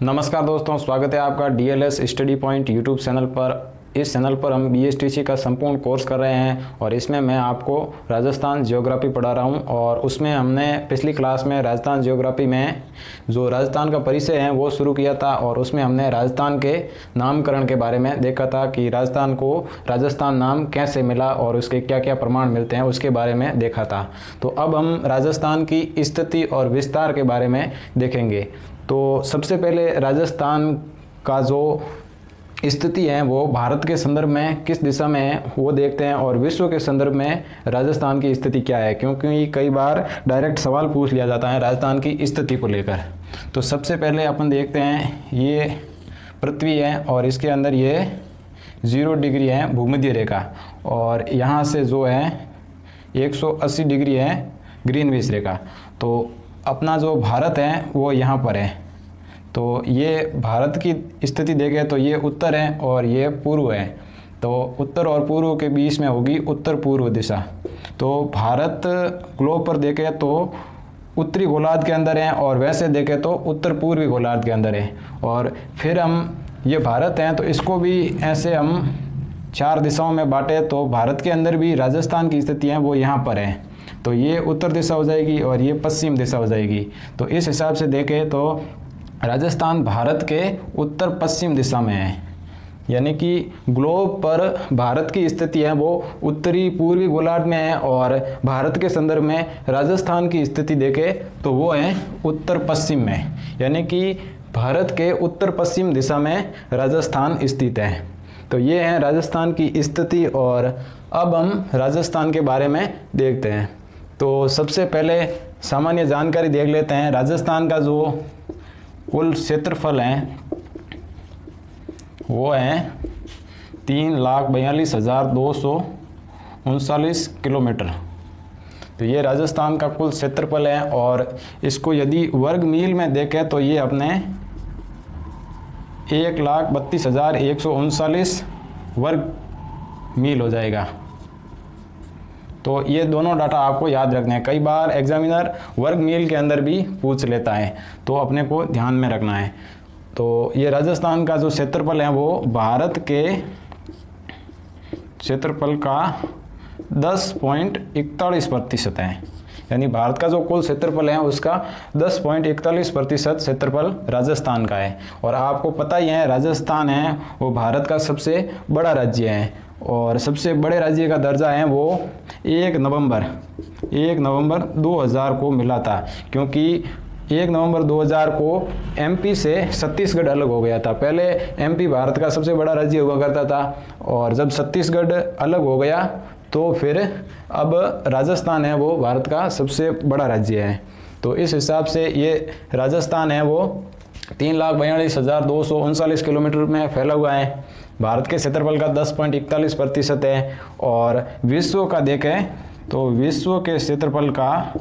नमस्कार दोस्तों, स्वागत है आपका DLS study point YouTube channel पर। इस चैनल पर हम बीएसटीसी का संपूर्ण कोर्स कर रहे हैं और इसमें मैं आपको राजस्थान ज्योग्राफी पढ़ा रहा हूं। और उसमें हमने पिछली क्लास में राजस्थान ज्योग्राफी में जो राजस्थान का परिचय है वो शुरू किया था और उसमें हमने राजस्थान के नामकरण के बारे में देखा था कि राजस्थान को राजस्थान नाम कैसे मिला और उसके क्या क्या प्रमाण मिलते हैं उसके बारे में देखा था। तो अब हम राजस्थान की स्थिति और विस्तार के बारे में देखेंगे। तो सबसे पहले राजस्थान का जो स्थिति है वो भारत के संदर्भ में किस दिशा में है वो देखते हैं और विश्व के संदर्भ में राजस्थान की स्थिति क्या है, क्योंकि कई बार डायरेक्ट सवाल पूछ लिया जाता है राजस्थान की स्थिति को लेकर। तो सबसे पहले अपन देखते हैं, ये पृथ्वी है और इसके अंदर ये 0 डिग्री है भूमध्य रेखा और यहाँ से जो है 180 डिग्री है ग्रीनविच रेखा। तो अपना जो भारत है वो यहाँ पर है। तो ये भारत की स्थिति देखें तो ये उत्तर है और ये पूर्व है। तो उत्तर और पूर्व के बीच में होगी उत्तर पूर्व दिशा। तो भारत ग्लोब पर देखें तो उत्तरी गोलार्ध के अंदर है और वैसे देखें तो उत्तर पूर्वी गोलार्ध के अंदर है। और फिर हम ये भारत हैं तो इसको भी ऐसे हम 4 दिशाओं में बांटे तो भारत के अंदर भी राजस्थान की स्थिति है वो यहाँ पर है। तो ये उत्तर दिशा हो जाएगी और ये पश्चिम दिशा हो जाएगी। तो इस हिसाब से देखें तो राजस्थान भारत के उत्तर पश्चिम दिशा में है, यानी कि ग्लोब पर भारत की स्थिति है वो उत्तरी पूर्वी गोलार्ध में है और भारत के संदर्भ में राजस्थान की स्थिति देखें तो वो है उत्तर पश्चिम में, यानी कि भारत के उत्तर पश्चिम दिशा में राजस्थान स्थित है। तो ये है राजस्थान की स्थिति। और अब हम राजस्थान के बारे में देखते हैं। तो सबसे पहले सामान्य जानकारी देख लेते हैं। राजस्थान का जो कुल क्षेत्रफल है वो है 3,42,239 किलोमीटर। तो ये राजस्थान का कुल क्षेत्रफल है और इसको यदि वर्ग मील में देखें तो ये अपने 1,32,139 वर्ग मील हो जाएगा। तो ये दोनों डाटा आपको याद रखने हैं। कई बार एग्जामिनर वर्ग मील के अंदर भी पूछ लेता है तो अपने को ध्यान में रखना है। तो ये राजस्थान का जो क्षेत्रफल है वो भारत के क्षेत्रफल का 10.41% है, यानी भारत का जो कुल क्षेत्रफल है उसका 10.41% क्षेत्रफल राजस्थान का है। और आपको पता ही है राजस्थान है वो भारत का सबसे बड़ा राज्य है और सबसे बड़े राज्य का दर्जा है वो 1 नवंबर 2000 को मिला था, क्योंकि 1 नवंबर 2000 को एमपी से छत्तीसगढ़ अलग हो गया था। पहले एमपी भारत का सबसे बड़ा राज्य हुआ करता था और जब छत्तीसगढ़ अलग हो गया तो फिर अब राजस्थान है वो भारत का सबसे बड़ा राज्य है। तो इस हिसाब से ये राजस्थान है वो 3,42,239 किलोमीटर में फैला हुआ है। भारत के क्षेत्रफल का 10.41% है। और विश्व का देखें तो विश्व के क्षेत्रफल का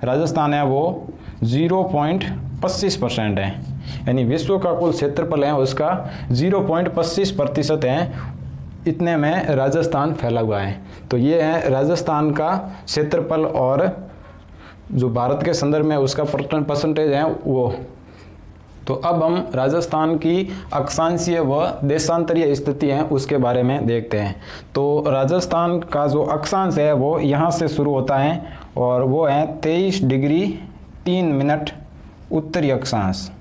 राजस्थान है वो 0.25% है, यानी विश्व का कुल क्षेत्रफल है उसका 0.25% है। इतने में राजस्थान फैला हुआ है। तो ये है राजस्थान का क्षेत्रफल और जो भारत के संदर्भ में उसका परसेंटेज है वो। तो अब हम राजस्थान की अक्षांशीय व देशांतरीय स्थिति है उसके बारे में देखते हैं। तो राजस्थान का जो अक्षांश है वो यहाँ से शुरू होता है और वो है 23 डिग्री 3 मिनट उत्तरी अक्षांश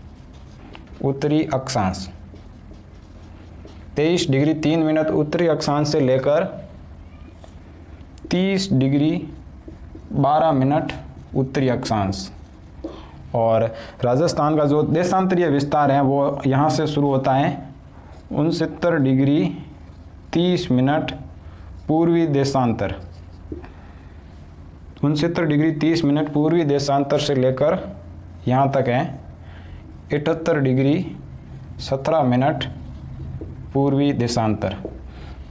23 डिग्री 3 मिनट उत्तरी अक्षांश से लेकर 30 डिग्री 12 मिनट उत्तरी अक्षांश। और राजस्थान का जो देशांतरीय विस्तार है वो यहाँ से शुरू होता है 69 डिग्री 30 मिनट पूर्वी देशांतर 69 डिग्री 30 मिनट पूर्वी देशांतर से लेकर यहाँ तक है 78 डिग्री 17 मिनट पूर्वी देशांतर।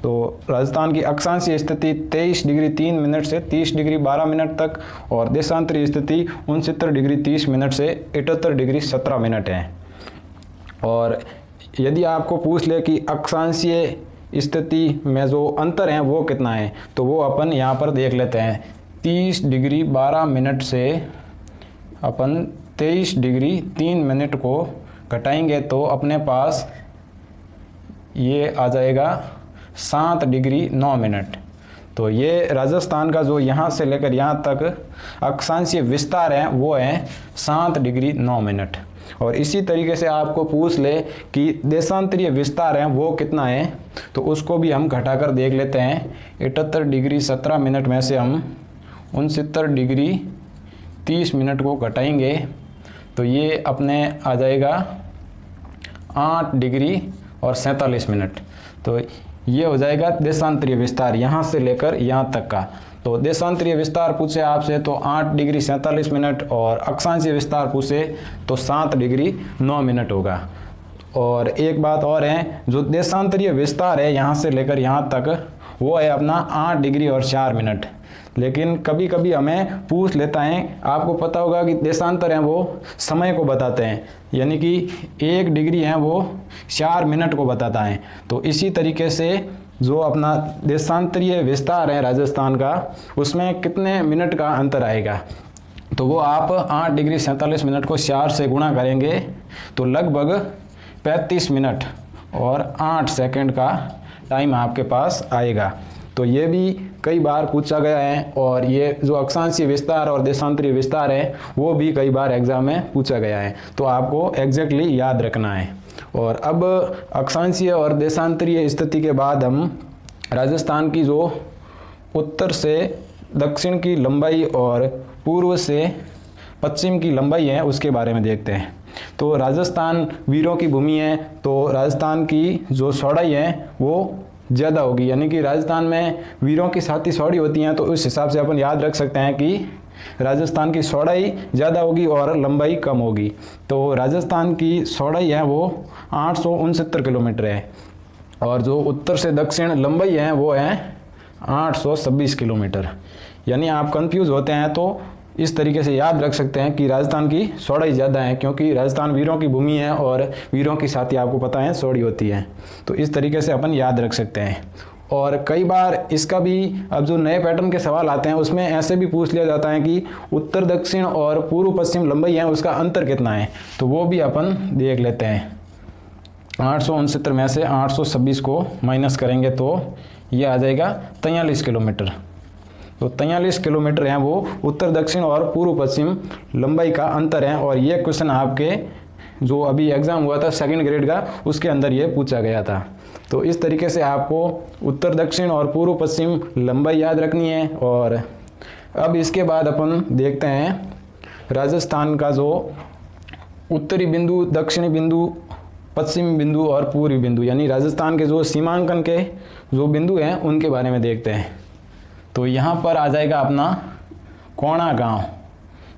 तो राजस्थान की अक्षांशीय स्थिति 23 डिग्री 3 मिनट से 30 डिग्री 12 मिनट तक और देशांतरीय स्थिति 69 डिग्री 30 मिनट से 78 डिग्री 17 मिनट है। और यदि आपको पूछ ले कि अक्षांशीय स्थिति में जो अंतर है वो कितना है तो वो अपन यहाँ पर देख लेते हैं। 30 डिग्री 12 मिनट से अपन 23 डिग्री 3 मिनट को घटाएंगे तो अपने पास ये आ जाएगा 7 डिग्री 9 मिनट। तो ये राजस्थान का जो यहाँ से लेकर यहाँ तक अक्षांशीय विस्तार है वो है 7 डिग्री 9 मिनट। और इसी तरीके से आपको पूछ ले कि देशांतरीय विस्तार है वो कितना है, तो उसको भी हम घटाकर देख लेते हैं। 78 डिग्री 17 मिनट में से हम 69 डिग्री 30 मिनट को घटाएंगे तो ये अपने आ जाएगा 8 डिग्री और 47 मिनट। तो ये हो जाएगा देशांतरीय विस्तार यहाँ से लेकर यहाँ तक का। तो देशांतरीय विस्तार पूछे आपसे तो 8 डिग्री 47 मिनट और अक्षांशीय विस्तार पूछे तो 7 डिग्री 9 मिनट होगा। और एक बात और है, जो देशांतरीय विस्तार है यहाँ से लेकर यहाँ तक वो है अपना 8 डिग्री और 4 मिनट। लेकिन कभी कभी हमें पूछ लेता है, आपको पता होगा कि देशांतर हैं वो समय को बताते हैं, यानी कि 1 डिग्री है वो 4 मिनट को बताता है। तो इसी तरीके से जो अपना देशांतरीय विस्तार है राजस्थान का, उसमें कितने मिनट का अंतर आएगा, तो वो आप 8 डिग्री 47 मिनट को 4 से गुणा करेंगे तो लगभग 35 मिनट और 8 सेकंड का टाइम आपके पास आएगा। तो ये भी कई बार पूछा गया है और ये जो अक्षांशीय विस्तार और देशांतरीय विस्तार है वो भी कई बार एग्जाम में पूछा गया है, तो आपको एग्जैक्टली याद रखना है। और अब अक्षांशीय और देशांतरीय स्थिति के बाद हम राजस्थान की जो उत्तर से दक्षिण की लंबाई और पूर्व से पश्चिम की लंबाई है उसके बारे में देखते हैं। तो राजस्थान वीरों की भूमि है, तो राजस्थान की जो चौड़ाई है वो ज़्यादा होगी, यानी कि राजस्थान में वीरों की छाती चौड़ी होती हैं, तो उस हिसाब से अपन याद रख सकते हैं कि राजस्थान की चौड़ाई ज़्यादा होगी और लंबाई कम होगी। तो राजस्थान की चौड़ाई है वो 869 किलोमीटर है और जो उत्तर से दक्षिण लंबाई है वो है 826 किलोमीटर। यानी आप कंफ्यूज होते हैं तो इस तरीके से याद रख सकते हैं कि राजस्थान की चौड़ाई ज़्यादा है, क्योंकि राजस्थान वीरों की भूमि है और वीरों की छाती आपको पता है चौड़ी होती है। तो इस तरीके से अपन याद रख सकते हैं। और कई बार इसका भी अब जो नए पैटर्न के सवाल आते हैं उसमें ऐसे भी पूछ लिया जाता है कि उत्तर दक्षिण और पूर्व पश्चिम लंबाई है उसका अंतर कितना है, तो वो भी अपन देख लेते हैं। 869 में से 826 को माइनस करेंगे तो ये आ जाएगा 43 किलोमीटर। तो 43 किलोमीटर है वो उत्तर दक्षिण और पूर्व पश्चिम लंबाई का अंतर है। और ये क्वेश्चन आपके जो अभी एग्ज़ाम हुआ था 2nd ग्रेड का उसके अंदर ये पूछा गया था। तो इस तरीके से आपको उत्तर दक्षिण और पूर्व पश्चिम लंबाई याद रखनी है। और अब इसके बाद अपन देखते हैं राजस्थान का जो उत्तरी बिंदु, दक्षिणी बिंदु, पश्चिमी बिंदु और पूर्वी बिंदु, यानी राजस्थान के जो सीमांकन के जो बिंदु हैं उनके बारे में देखते हैं। तो यहाँ पर आ जाएगा अपना कोणा गांव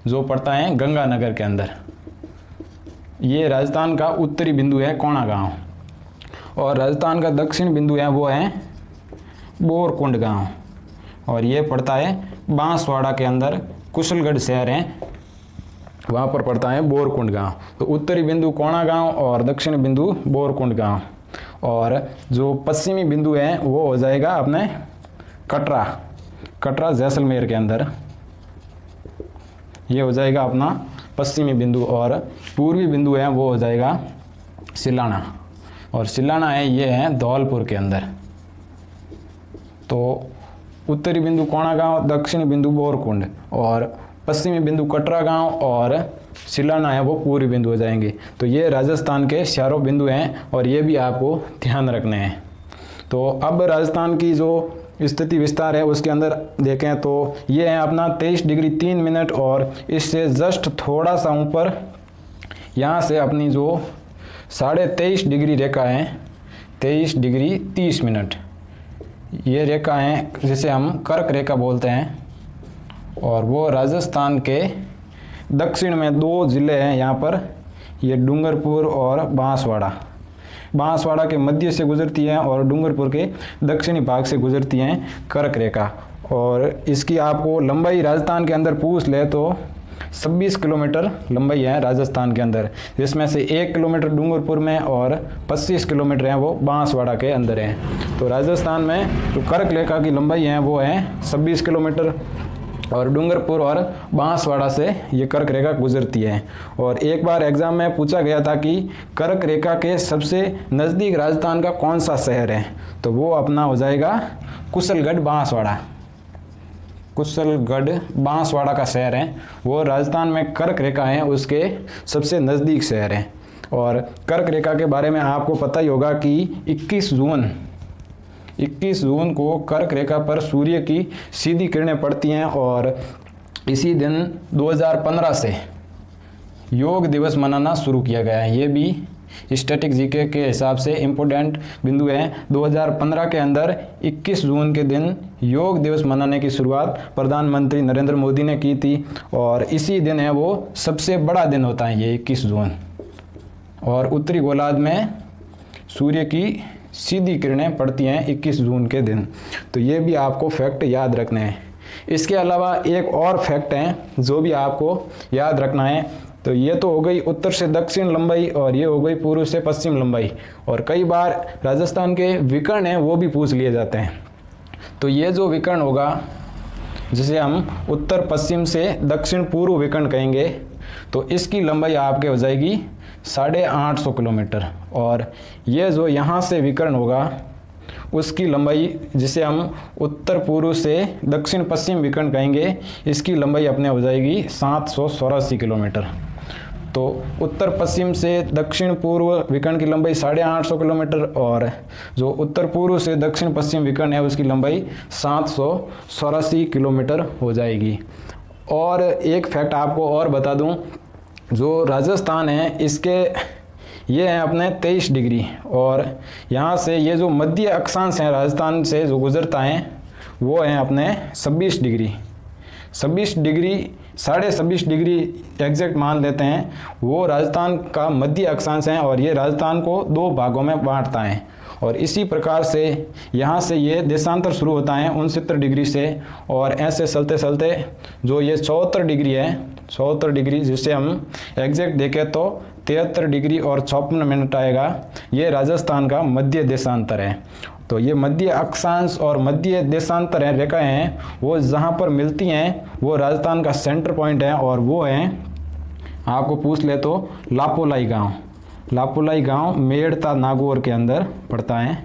जो पड़ता है गंगानगर के अंदर। ये राजस्थान का उत्तरी बिंदु है कोणा गांव। और राजस्थान का दक्षिण बिंदु है वो है बोरकुंड गांव और ये पड़ता है बांसवाड़ा के अंदर, कुशलगढ़ शहर है वहाँ पर पड़ता है बोरकुंड गांव। तो उत्तरी बिंदु कोणा गांव और दक्षिणी बिंदु बोरकुंड गांव। और जो पश्चिमी बिंदु है वो हो जाएगा अपने कटरा जैसलमेर के अंदर, ये हो जाएगा अपना पश्चिमी बिंदु। और पूर्वी बिंदु है वो हो जाएगा सिलाना, और सिलाना है ये है धौलपुर के अंदर। तो उत्तरी बिंदु कोणा गांव, दक्षिणी बिंदु बोरकुंड और पश्चिमी बिंदु कटरा गांव और सिलाना है वो पूर्वी बिंदु हो जाएंगे। तो ये राजस्थान के चारों बिंदु हैं और ये भी आपको ध्यान रखने हैं। तो अब राजस्थान की जो स्थिति विस्तार है उसके अंदर देखें तो ये है अपना 23 डिग्री 3 मिनट और इससे जस्ट थोड़ा सा ऊपर यहाँ से अपनी जो 23.5 डिग्री रेखा है 23 डिग्री 30 मिनट, ये रेखा है जिसे हम कर्क रेखा बोलते हैं। और वो राजस्थान के दक्षिण में 2 ज़िले हैं यहाँ पर, ये डूंगरपुर और बांसवाड़ा के मध्य से गुजरती है और डूंगरपुर के दक्षिणी भाग से गुजरती हैं कर्क रेखा। और इसकी आपको लंबाई राजस्थान के अंदर पूछ ले तो 26 किलोमीटर लंबाई है राजस्थान के अंदर, जिसमें से 1 किलोमीटर डूंगरपुर में और 25 किलोमीटर है वो बांसवाड़ा के अंदर है। तो राजस्थान में जो कर्क रेखा की लंबाई है वो है 26 किलोमीटर और डूंगरपुर और बांसवाड़ा से ये कर्क रेखा गुजरती है। और एक बार एग्जाम में पूछा गया था कि कर्क रेखा के सबसे नज़दीक राजस्थान का कौन सा शहर है, तो वो अपना हो जाएगा कुशलगढ़ बांसवाड़ा। कुशलगढ़ बांसवाड़ा का शहर है, वो राजस्थान में कर्क रेखा है उसके सबसे नज़दीक शहर है। और कर्क रेखा के बारे में आपको पता ही होगा कि 21 जून को कर्क रेखा पर सूर्य की सीधी किरणें पड़ती हैं और इसी दिन 2015 से योग दिवस मनाना शुरू किया गया है। ये भी स्टैटिक जीके के हिसाब से इम्पोर्टेंट बिंदु है। 2015 के अंदर 21 जून के दिन योग दिवस मनाने की शुरुआत प्रधानमंत्री नरेंद्र मोदी ने की थी और इसी दिन है वो सबसे बड़ा दिन होता है ये 21 जून। और उत्तरी गोलार्ध में सूर्य की सीधी किरणें पड़ती हैं 21 जून के दिन। तो ये भी आपको फैक्ट याद रखने हैं। इसके अलावा एक और फैक्ट है जो भी आपको याद रखना है। तो ये तो हो गई उत्तर से दक्षिण लंबाई और ये हो गई पूर्व से पश्चिम लंबाई। और कई बार राजस्थान के विकर्ण हैं वो भी पूछ लिए जाते हैं। तो ये जो विकर्ण होगा जिसे हम उत्तर पश्चिम से दक्षिण पूर्व विकर्ण कहेंगे, तो इसकी लंबाई आपके हो जाएगी 850 किलोमीटर। और ये जो यहाँ से विकर्ण होगा उसकी लंबाई जिसे हम उत्तर पूर्व से दक्षिण पश्चिम विकर्ण कहेंगे, इसकी लंबाई अपने हो जाएगी 784 किलोमीटर। तो उत्तर पश्चिम से दक्षिण पूर्व विकर्ण की लंबाई 850 किलोमीटर और जो उत्तर पूर्व से दक्षिण पश्चिम विकर्ण है उसकी लंबाई 784 किलोमीटर हो जाएगी। और एक फैक्ट आपको और बता दूं, जो राजस्थान है इसके ये हैं अपने 23 डिग्री और यहाँ से ये जो मध्य अक्षांश हैं राजस्थान से जो गुजरता है वो हैं अपने 26 डिग्री। 26 डिग्री 26.5 डिग्री एग्जैक्ट मान लेते हैं, वो राजस्थान का मध्य अक्षांश है और ये राजस्थान को 2 भागों में बांटता है। और इसी प्रकार से यहाँ से ये देशांतर शुरू होता है 69 डिग्री से और ऐसे चलते चलते जो ये 74 डिग्री है, 74 डिग्री जिसे हम एग्जैक्ट देखें तो 73 डिग्री और 56 मिनट आएगा, ये राजस्थान का मध्य देशांतर है। तो ये मध्य अक्षांश और मध्य देशांतर है रेखाएं हैं, वो जहाँ पर मिलती हैं वो राजस्थान का सेंटर पॉइंट है और वो है, आपको पूछ ले तो लापोलाई गांव। लापोलाई गांव मेड़ता नागौर के अंदर पड़ता है।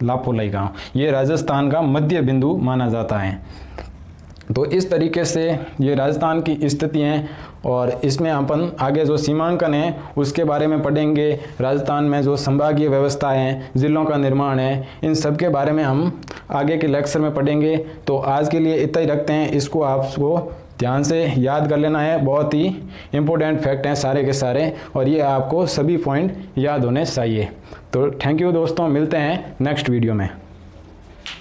लापोलाई गांव ये राजस्थान का मध्य बिंदु माना जाता है। तो इस तरीके से ये राजस्थान की स्थिति हैं और इसमें अपन आगे जो सीमांकन है उसके बारे में पढ़ेंगे। राजस्थान में जो संभागीय व्यवस्था है, जिलों का निर्माण है, इन सब के बारे में हम आगे के लेक्चर में पढ़ेंगे। तो आज के लिए इतना ही रखते हैं, इसको आपको ध्यान से याद कर लेना है। बहुत ही इम्पोर्टेंट फैक्ट हैं सारे के सारे और ये आपको सभी पॉइंट याद होने चाहिए। तो थैंक यू दोस्तों, मिलते हैं नेक्स्ट वीडियो में।